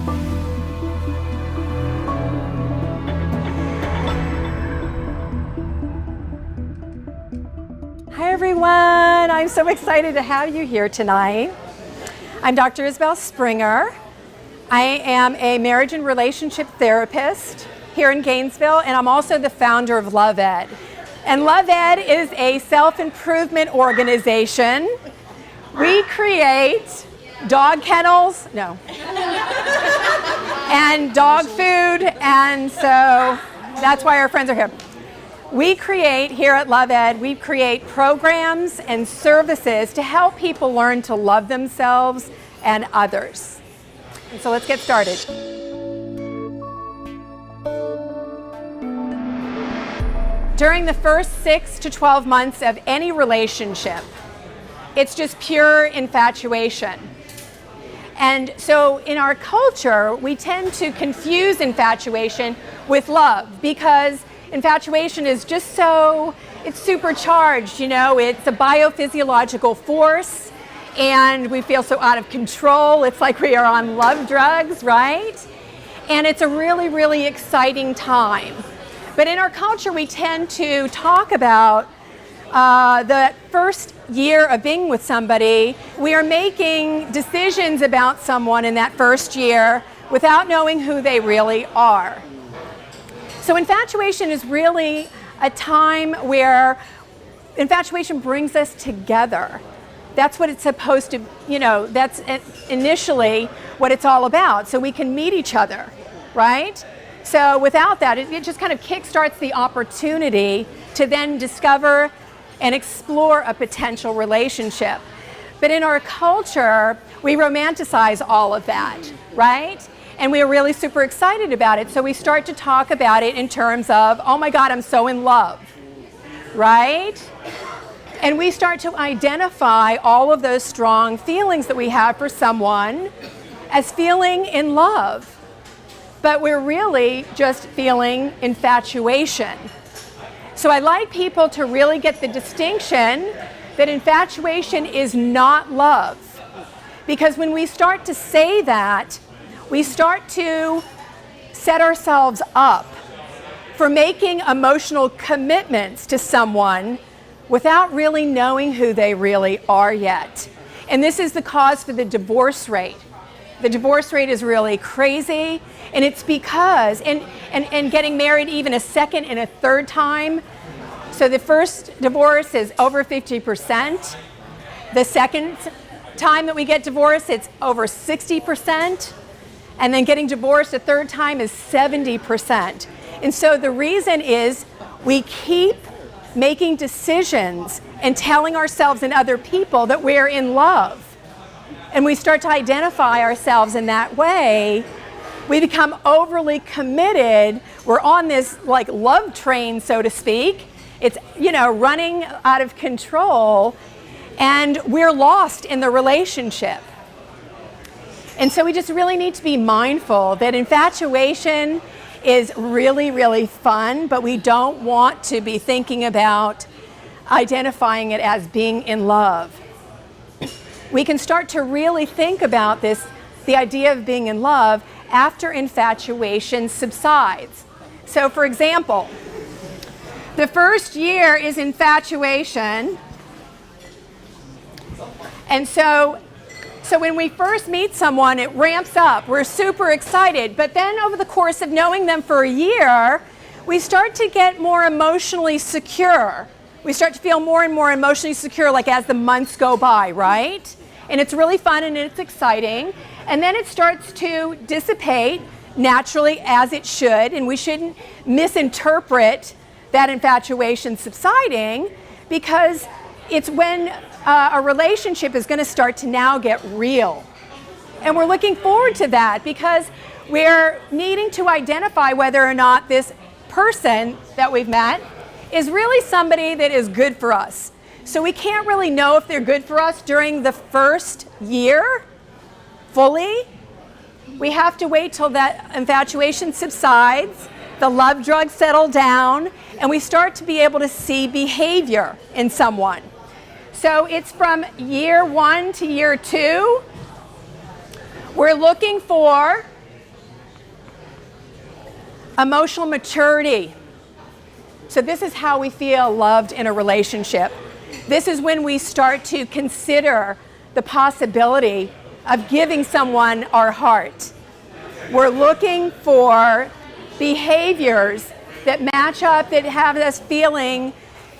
Hi everyone, I'm so excited to have you here tonight. I'm Dr. Isabel Springer. I am a marriage and relationship therapist here in Gainesville, and I'm also the founder of LovEd. And LovEd is a self-improvement organization. We create dog kennels, and dog food, and so that's why our friends are here. We create, here at LovEd, we create programs and services to help people learn to love themselves and others. And so let's get started. During the first 6 to 12 months of any relationship, it's just pure infatuation. And so in our culture, we tend to confuse infatuation with love because infatuation is just it's supercharged, it's a biophysiological force and we feel so out of control. It's like we are on love drugs, right? And it's a really, really exciting time. But in our culture, we tend to talk about the first year of being with somebody. We are making decisions about someone in that first year without knowing who they really are. So infatuation is really a time where infatuation brings us together. That's what it's supposed to, that's initially what it's all about. So we can meet each other, right? So without that, it just kind of kickstarts the opportunity to then discover and explore a potential relationship. But in our culture, we romanticize all of that, right? And we are really super excited about it. So we start to talk about it in terms of, oh my God, I'm so in love, right? And we start to identify all of those strong feelings that we have for someone as feeling in love. But we're really just feeling infatuation. So I like people to really get the distinction that infatuation is not love. Because when we start to say that, we start to set ourselves up for making emotional commitments to someone without really knowing who they really are yet. And this is the cause for the divorce rate. The divorce rate is really crazy, and it's because, and getting married even a second and a third time. So the first divorce is over 50%. The second time that we get divorced, it's over 60%. And then getting divorced a third time is 70%. And so the reason is we keep making decisions and telling ourselves and other people that we're in love. And we start to identify ourselves in that way. We become overly committed. We're on this like love train, so to speak. It's, running out of control, and we're lost in the relationship. And so we just really need to be mindful that infatuation is really, really fun, but we don't want to be thinking about identifying it as being in love. We can start to really think about the idea of being in love after infatuation subsides. So for example, the first year is infatuation. And so when we first meet someone, it ramps up. We're super excited. But then over the course of knowing them for a year, we start to get more emotionally secure. We start to feel more and more emotionally secure, like as the months go by, right? And it's really fun and it's exciting. And then it starts to dissipate naturally, as it should. And we shouldn't misinterpret that infatuation subsiding, because it's when a relationship is going to start to now get real. And we're looking forward to that because we're needing to identify whether or not this person that we've met is really somebody that is good for us. So we can't really know if they're good for us during the first year fully. We have to wait till that infatuation subsides, the love drugs settle down, and we start to be able to see behavior in someone. So it's from year 1 to year 2. We're looking for Emotional maturity. So this is how we feel loved in a relationship. This is when we start to consider the possibility of giving someone our heart. We're looking for behaviors that match up, that have us feeling,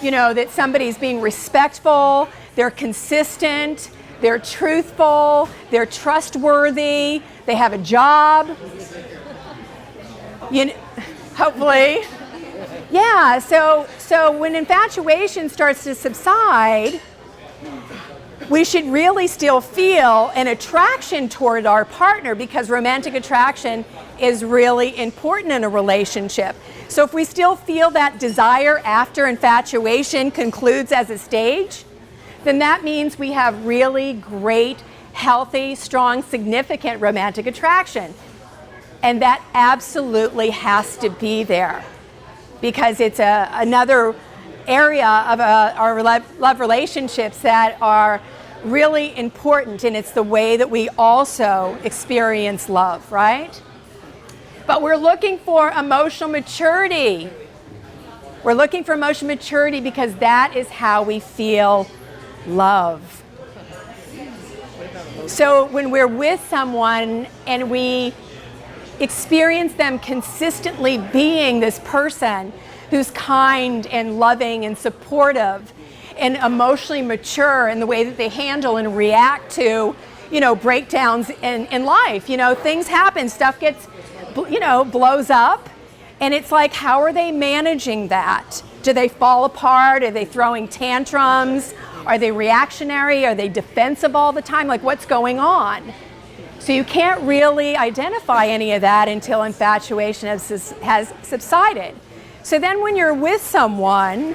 that somebody's being respectful, they're consistent, they're truthful, they're trustworthy, they have a job. Hopefully. Yeah, so when infatuation starts to subside, we should really still feel an attraction toward our partner, because romantic attraction is really important in a relationship. So if we still feel that desire after infatuation concludes as a stage, then that means we have really great, healthy, strong, significant romantic attraction. And that absolutely has to be there, because it's another area of our love relationships that are really important, and it's the way that we also experience love, right? But we're looking for emotional maturity. We're looking for emotional maturity because that is how we feel love. So when we're with someone and we experience them consistently being this person who's kind and loving and supportive and emotionally mature in the way that they handle and react to, breakdowns in life. Things happen, stuff gets, blows up, and it's like, how are they managing that? Do they fall apart? Are they throwing tantrums? Are they reactionary? Are they defensive all the time? Like, what's going on? So you can't really identify any of that until infatuation has subsided. So then when you're with someone,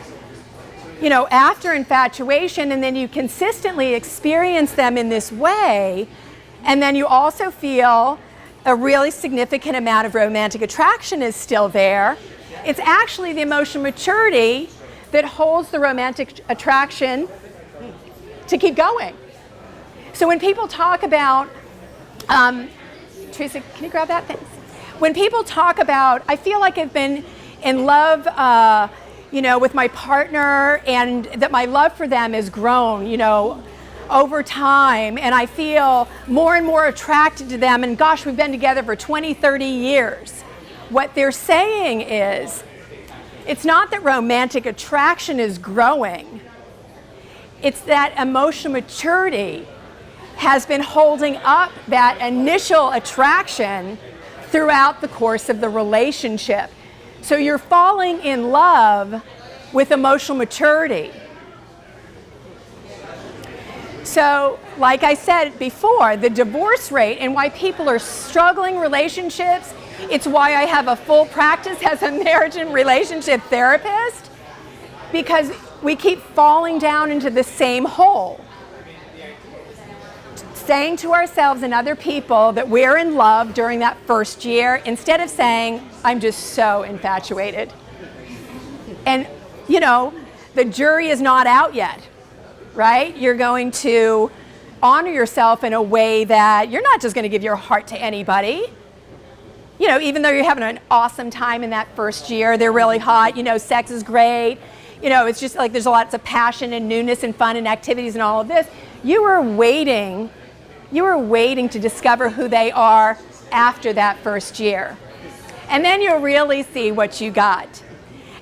after infatuation, and then you consistently experience them in this way, and then you also feel a really significant amount of romantic attraction is still there, it's actually the emotional maturity that holds the romantic attraction to keep going. So when people talk about, Teresa, can you grab that? Thanks. When people talk about, I feel like I've been in love, with my partner, and that my love for them has grown, over time, and I feel more and more attracted to them, and gosh, we've been together for 20, 30 years. What they're saying is, it's not that romantic attraction is growing, it's that emotional maturity has been holding up that initial attraction throughout the course of the relationship. So you're falling in love with emotional maturity. So, like I said before, the divorce rate and why people are struggling relationships, it's why I have a full practice as a marriage and relationship therapist, because we keep falling down into the same hole. Saying to ourselves and other people that we're in love during that first year, instead of saying, I'm just so infatuated. And, the jury is not out yet, right? You're going to honor yourself in a way that you're not just going to give your heart to anybody. Even though you're having an awesome time in that first year, they're really hot, sex is great, it's just like there's lots of passion and newness and fun and activities and all of this. You were waiting to discover who they are after that first year. And then you'll really see what you got.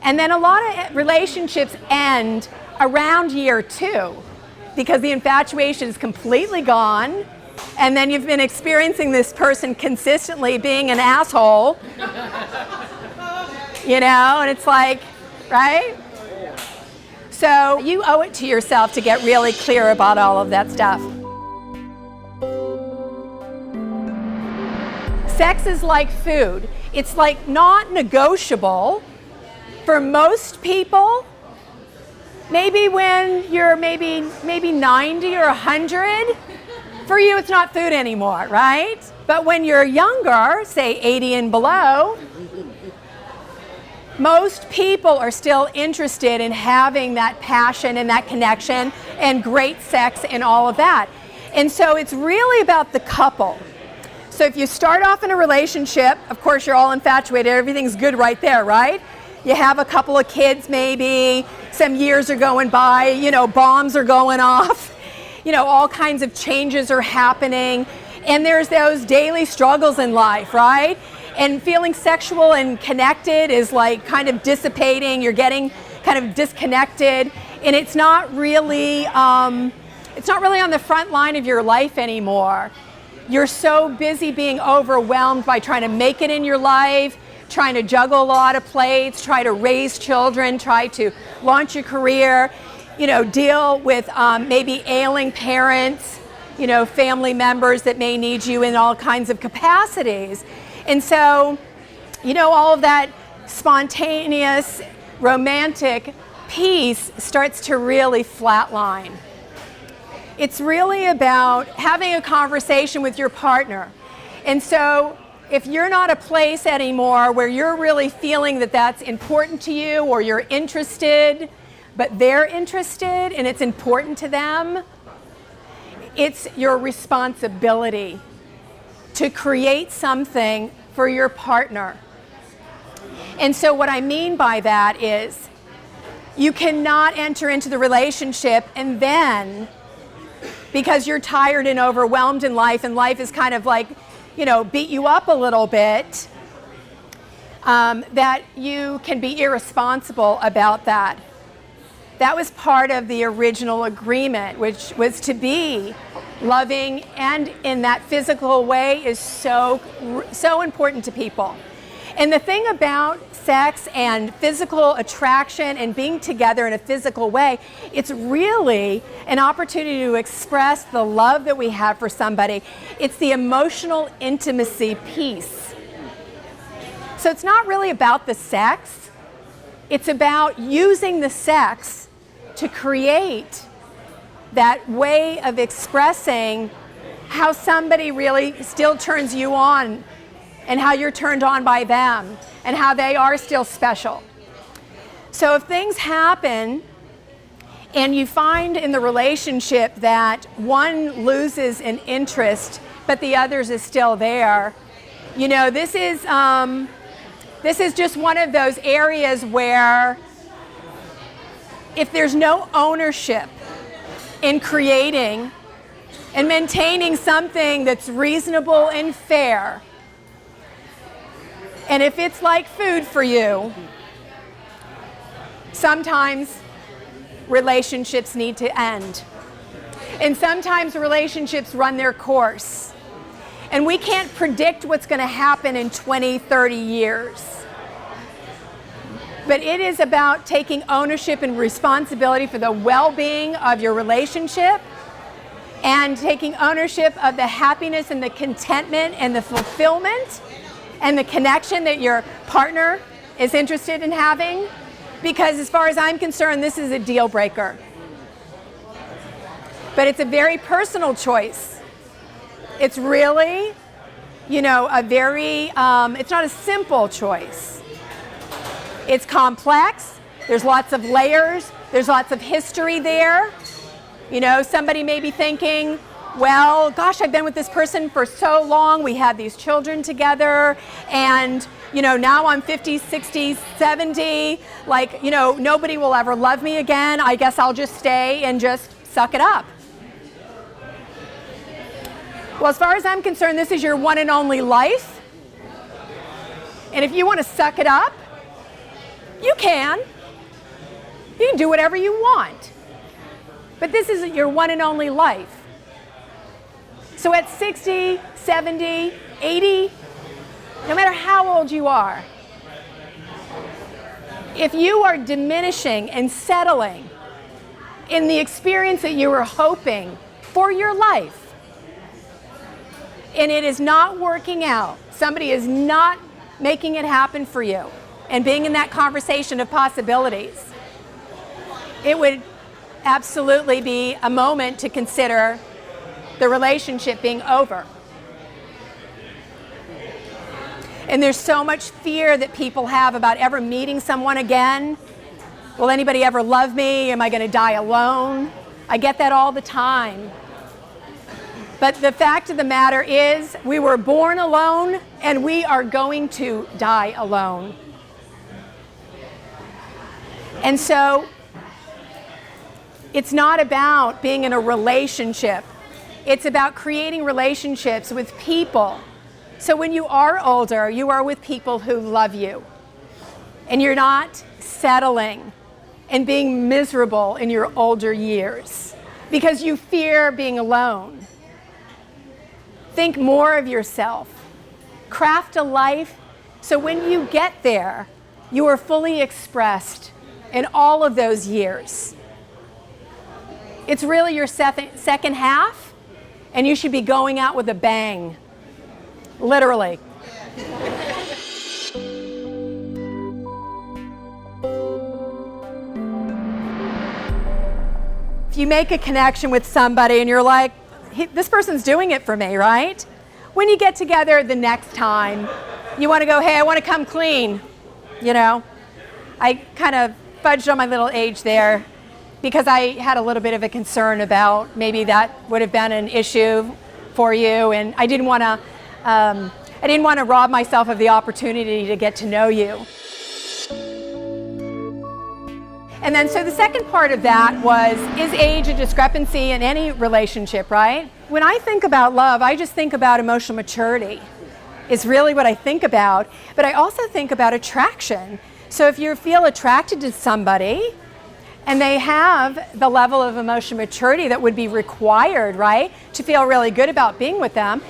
And then a lot of relationships end around year 2 because the infatuation is completely gone, and then you've been experiencing this person consistently being an asshole, and it's like, right? So you owe it to yourself to get really clear about all of that stuff. Sex is like food. It's like not negotiable for most people. Maybe when you're maybe 90 or 100, for you it's not food anymore, right? But when you're younger, say 80 and below, most people are still interested in having that passion and that connection and great sex and all of that. And so it's really about the couple. So if you start off in a relationship, of course you're all infatuated, everything's good right there, right? You have a couple of kids maybe, some years are going by, you know, bombs are going off, you know, all kinds of changes are happening, and there's those daily struggles in life, right? And feeling sexual and connected is like kind of dissipating, you're getting kind of disconnected, and it's not really on the front line of your life anymore. You're so busy being overwhelmed by trying to make it in your life, trying to juggle a lot of plates, try to raise children, try to launch your career, you know, deal with maybe ailing parents, you know, family members that may need you in all kinds of capacities. And so, you know, all of that spontaneous, romantic piece starts to really flatline. It's really about having a conversation with your partner. And so if you're not a place anymore where you're really feeling that that's important to you, or you're interested, but they're interested and it's important to them, it's your responsibility to create something for your partner. And so what I mean by that is you cannot enter into the relationship and then, because you're tired and overwhelmed in life, and life is kind of like, you know, beat you up a little bit, that you can be irresponsible about that. That was part of the original agreement, which was to be loving and in that physical way is so important to people. And the thing about sex and physical attraction and being together in a physical way, it's really an opportunity to express the love that we have for somebody. It's the emotional intimacy piece. So it's not really about the sex. It's about using the sex to create that way of expressing how somebody really still turns you on, and how you're turned on by them, and how they are still special. So if things happen and you find in the relationship that one loses an interest but the others is still there, you know, this is just one of those areas where if there's no ownership in creating and maintaining something that's reasonable and fair, and if it's like food for you, sometimes relationships need to end. And sometimes relationships run their course. And we can't predict what's going to happen in 20, 30 years. But it is about taking ownership and responsibility for the well-being of your relationship, and taking ownership of the happiness and the contentment and the fulfillment and the connection that your partner is interested in having, because as far as I'm concerned, this is a deal breaker. But it's a very personal choice. It's really, you know, it's not a simple choice. It's complex, there's lots of layers, there's lots of history there. You know, somebody may be thinking, well, gosh, I've been with this person for so long, we had these children together, and, you know, now I'm 50, 60, 70, like, you know, nobody will ever love me again, I guess I'll just stay and just suck it up. Well, as far as I'm concerned, this is your one and only life, and if you want to suck it up, you can. You can do whatever you want, but this is your one and only life. So at 60, 70, 80, no matter how old you are, if you are diminishing and settling in the experience that you were hoping for your life, and it is not working out, somebody is not making it happen for you, and being in that conversation of possibilities, it would absolutely be a moment to consider the relationship being over. And there's so much fear that people have about ever meeting someone again. Will anybody ever love me? Am I going to die alone? I get that all the time. But the fact of the matter is, we were born alone, and we are going to die alone. And so, it's not about being in a relationship. It's about creating relationships with people. So when you are older, you are with people who love you. And you're not settling and being miserable in your older years because you fear being alone. Think more of yourself. Craft a life so when you get there, you are fully expressed in all of those years. It's really your second half, and you should be going out with a bang. Literally. If you make a connection with somebody and you're like, this person's doing it for me, right? When you get together the next time, you want to go, hey, I want to come clean. You know, I kind of fudged on my little age there because I had a little bit of a concern about maybe that would have been an issue for you, and I didn't want to rob myself of the opportunity to get to know you. And then so the second part of that was, is age a discrepancy in any relationship, right? When I think about love, I just think about emotional maturity. Is really what I think about, but I also think about attraction. So if you feel attracted to somebody and they have the level of emotional maturity that would be required, right, to feel really good about being with them,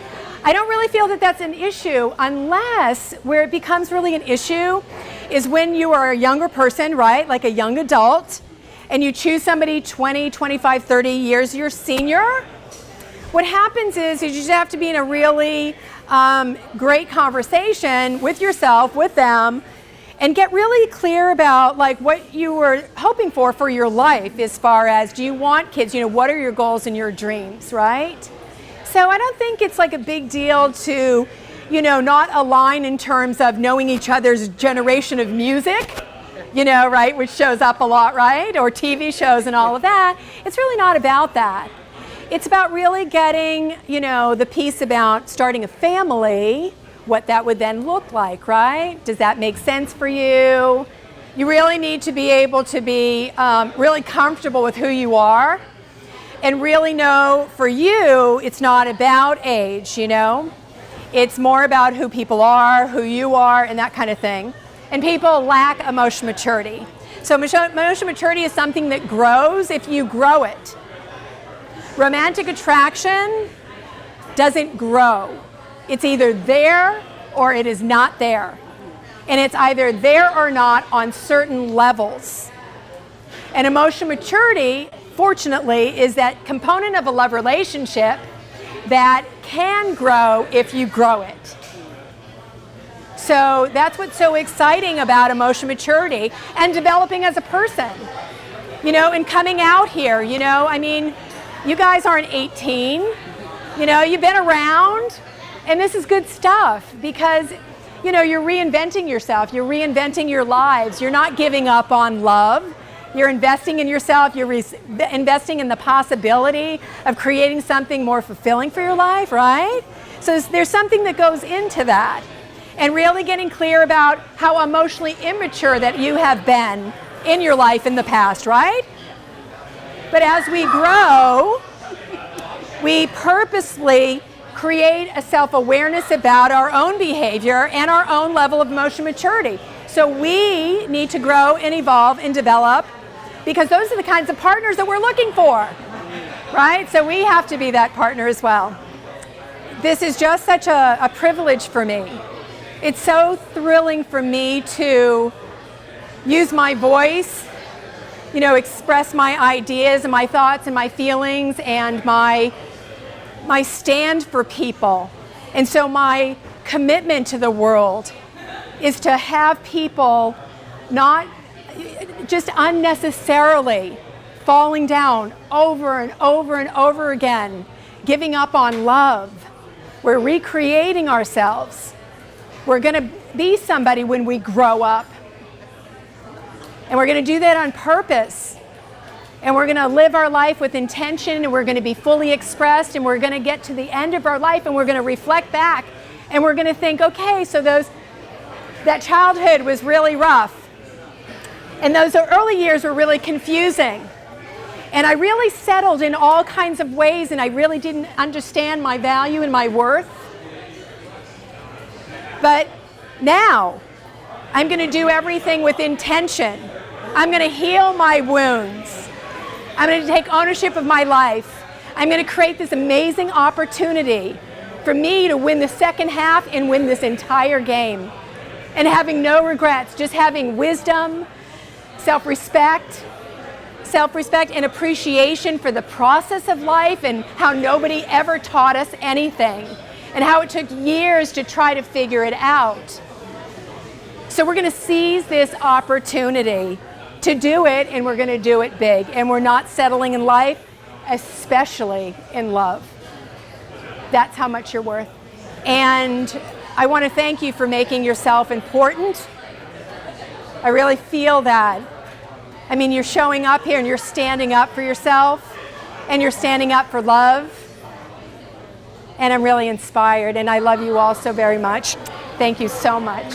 I don't really feel that that's an issue, unless where it becomes really an issue is when you are a younger person, right, like a young adult, and you choose somebody 20, 25, 30 years your senior. What happens is you just have to be in a really great conversation with yourself, with them, and get really clear about like what you were hoping for your life, as far as, do you want kids? You know, what are your goals and your dreams, right? So I don't think it's like a big deal to, you know, not align in terms of knowing each other's generation of music, you know, right, which shows up a lot, right? Or TV shows and all of that. It's really not about that. It's about really getting, you know, the piece about starting a family, what that would then look like, right? Does that make sense for you? You really need to be able to be really comfortable with who you are, and really know for you, it's not about age, you know? It's more about who people are, who you are, and that kind of thing. And people lack emotional maturity. So emotional maturity is something that grows if you grow it. Romantic attraction doesn't grow. It's either there or it is not there. And it's either there or not on certain levels. And emotional maturity, fortunately, is that component of a love relationship that can grow if you grow it. So that's what's so exciting about emotional maturity and developing as a person. You know, and coming out here, you know, I mean, you guys aren't 18, you know, you've been around, and this is good stuff because, you know, you're reinventing yourself, you're reinventing your lives, you're not giving up on love, you're investing in yourself, you're investing in the possibility of creating something more fulfilling for your life, right? So there's something that goes into that, and really getting clear about how emotionally immature that you have been in your life in the past, right? But as we grow, we purposely create a self-awareness about our own behavior and our own level of emotional maturity. So we need to grow and evolve and develop, because those are the kinds of partners that we're looking for, right? So we have to be that partner as well. This is just such a privilege for me. It's so thrilling for me to use my voice, you know, express my ideas and my thoughts and my feelings and my stand for people. And so my commitment to the world is to have people not just unnecessarily falling down over and over and over again, giving up on love. We're recreating ourselves. We're going to be somebody when we grow up. And we're going to do that on purpose. And we're going to live our life with intention, and we're going to be fully expressed, and we're going to get to the end of our life, and we're going to reflect back, and we're going to think, okay, so that childhood was really rough, and those early years were really confusing, and I really settled in all kinds of ways, and I really didn't understand my value and my worth. But now I'm going to do everything with intention. I'm going to heal my wounds. I'm going to take ownership of my life. I'm going to create this amazing opportunity for me to win the second half and win this entire game. And having no regrets, just having wisdom, self-respect and appreciation for the process of life and how nobody ever taught us anything and how it took years to try to figure it out. So we're going to seize this opportunity to do it, and we're going to do it big. And we're not settling in life, especially in love. That's how much you're worth. And I want to thank you for making yourself important. I really feel that. I mean, you're showing up here and you're standing up for yourself and you're standing up for love. And I'm really inspired, and I love you all so very much. Thank you so much.